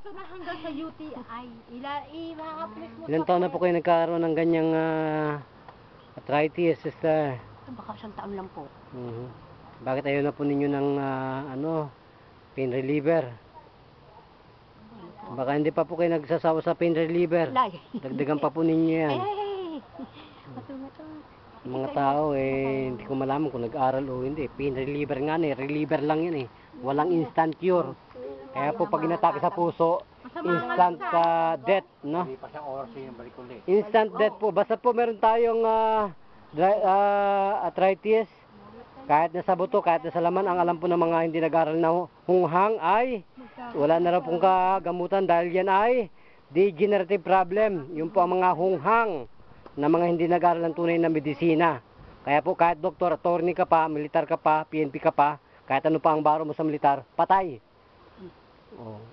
ito na hanggang sa UTI. I-apply mo. Ilang taon na po kayo nagkaroon ng ganyang arthritis, sister? Baka isang taon lang po. Bakit ayaw na po ninyo ng pain reliever? Baka hindi pa po kayo nagsasawa sa pain reliever. Dagdagan pa po ninyo yan. Mga tao hindi ko malaman kung nag-aral o hindi. Pain reliever nga reliever lang yan Walang instant cure. Kaya po pag inatake sa puso, instant death, no? Instant death po. Basta po meron tayong arthritis, kahit nasa buto, kahit nasa laman, ang alam po ng mga hindi nag-aral na hunghang ay wala na raw pong kagamutan dahil yan ay degenerative problem. Yun po ang mga hunghang na mga hindi nag-aral ng tunay na medisina. Kaya po kahit doktor, attorney ka pa, militar ka pa, PNP ka pa, kahit ano pa ang baro mo sa militar, patay.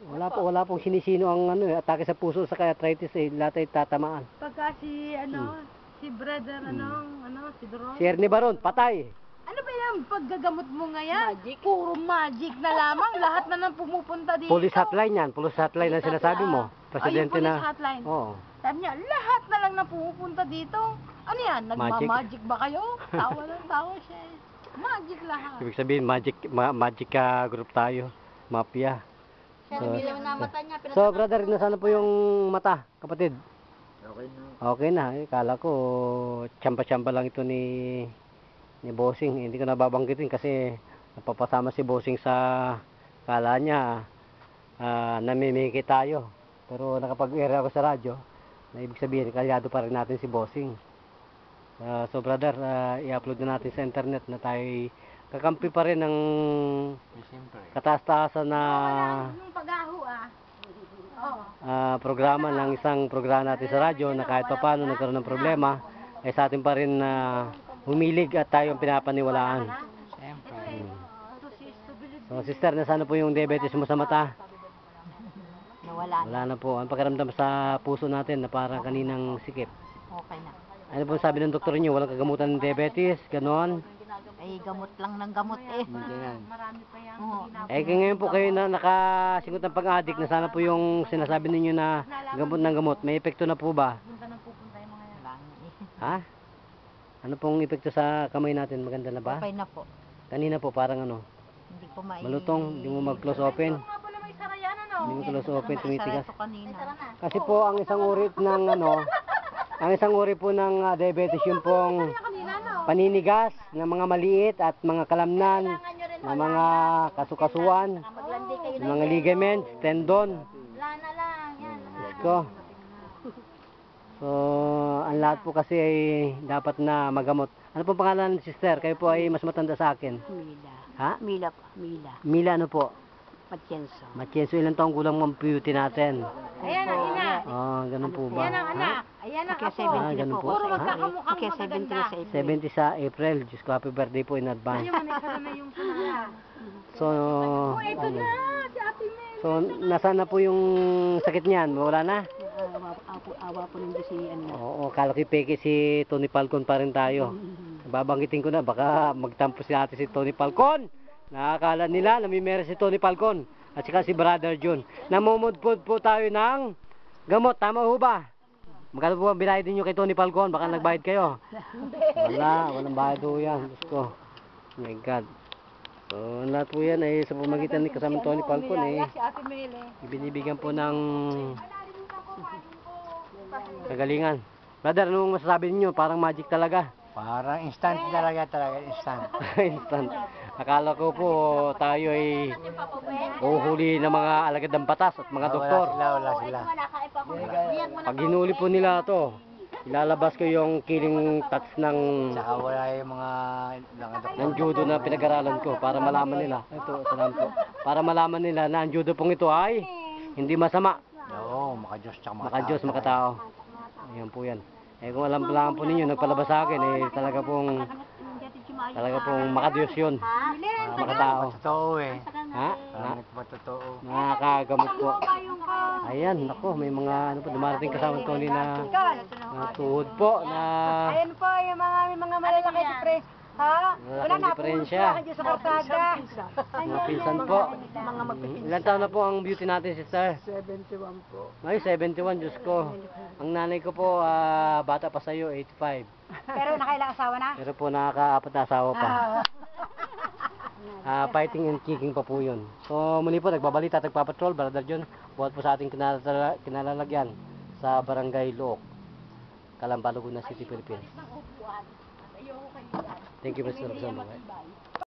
Wala pong sinisino ang atake sa puso sa arthritis lahat ay tatamaan. Pagka si brother si Doron. Si Ernie Baron, patay. Ano ba yan? Paggagamot mo ngayon? Magic? Puro magic na lamang. Lahat na nang pumupunta dito. Police hotline yan. Police hotline na sinasabi mo. Presidente police na. Hotline. Oo. Sabi niya, lahat na lang na pumupunta dito. Ano yan? Nagmamagic ba kayo? Tawa ng tawa siya. Magic lahat. Ibig sabihin, magic group tayo. Mafia. So, brother, nasaan po yung mata, kapatid? Okay na. Okay na. Kala ko, tsampa-tsampa lang ito ni Bossing. Hindi ko nababanggitin kasi napapasama si Bossing sa kala niya namimiki tayo. Pero nakapag-area ako sa radyo na ibig sabihin kalyado pa rin natin si Bossing. So brother, i-upload na natin sa internet na tayo kakampi pa rin ng kataas-taasan na programa ng isang programa natin sa radyo na kahit pa paano nagkaroon ng problema ay sa atin pa rin humilig at tayo ang pinapaniwalaan. So sister, nasaan po yung diabetes mo sa mata? Wala na po. Ang pakiramdam sa puso natin na parang kaninang sikip? Okay na. Ano po sabi ng doktor niyo? Walang kagamutan ng diabetes? Ganon? Ay, gamot lang ng gamot Marami pa yan. Ngayon po kayo na nakasingot ng pang-addict na sana po yung sinasabi ninyo na gamot ng gamot. May epekto na po ba? Ha? Ano pong epekto sa kamay natin? Maganda na ba? Okay na po. Kanina po parang Hindi ko malutong, hindi mo mag-close open. Hindi mo close open, tumitigas. Kasi po ang isang uri ng ang isang uri po ng diabetes yung pong paninigas ng mga maliit at mga kalamnan, ng mga kasukasuan, ng mga ligaments, tendon. Isko. So, ang lahat po kasi ay dapat na magamot. Ano pong pangalan, sister? Kayo po ay mas matanda sa akin. Mila. Ha? Mila po. Mila. Mila ano po? Matienzo. Matienzo, ilang taong gulang ang beauty natin? Ayan ang ina. Ganun po ba? Ayan ang anak. Ayan ang apo. Ganun po. Puro magkakamukhang magaganda. 70 sa April. Diyos ko, happy birthday po in advance. So, Ito na, si Ate Mel. so, nasaan na po yung sakit niyan? Wala na? Awa po ng Diyos ni ano. Oo, kala ko peke si Tony Falcon pa rin tayo. Babanggitin ko na, baka magtampo si ate si Tony Falcon. Nakakala nila, namimera si Tony Falcon. At saka si Brother John. Namumudpud po tayo ng gamot, tama ho ba? Magkano po ang binayad ninyo kay Tony Falcon? Baka nagbayad kayo. Walang bayad ho yan. Diyos ko. Oh my God. So, lahat po yan ay sa pamagitan ni kasama Tony Falcon ibinibigyan po ng kagalingan. Brother, anong masasabi niyo? Parang magic talaga. Parang instant talaga, instant. Instant. Akala ko po tayo ay uhuli ng mga alagad ng batas at mga doktor. Wala sila. Pag hinuli po nila to, ilalabas ko yung killing touch ng Saka wala yung mga ng judo na pinag-aralan ko para malaman nila. Ito, salamat po. Para malaman nila na ang judo pong ito ay hindi masama. Oo, maka-Diyos tsaka Maka-Diyos, makatao. Ayan po yan. Kung alam lang po ninyo, nagpalabas sa akin, talaga pong maka-Diyos yun. Makatao. Totoo Ha? Totoo. Nakakagamot po. Ayan, nako, may mga ano po, dumarating kasama Tony na tuhod po na Ayan po, yung mga malalaki pre. Ha? Malaking diferensya. Sa kartada. Mga pinsan po. Ilan taon na po ang beauty natin, sister? 71 po. Ay, 71, Diyos ko. Ang nanay ko po, bata pa sa'yo, 85. Pero nakailang asawa na? Pero po, nakakaapat na asawa pa. Fighting and kicking pa po yun. So, muli po, nagbabalita, nagpapatrol, Brother John. Buhat po sa ating kinalalagyan sa Barangay Luok, Calamba, Laguna City, Philippines. Thank you, Mr. Bye.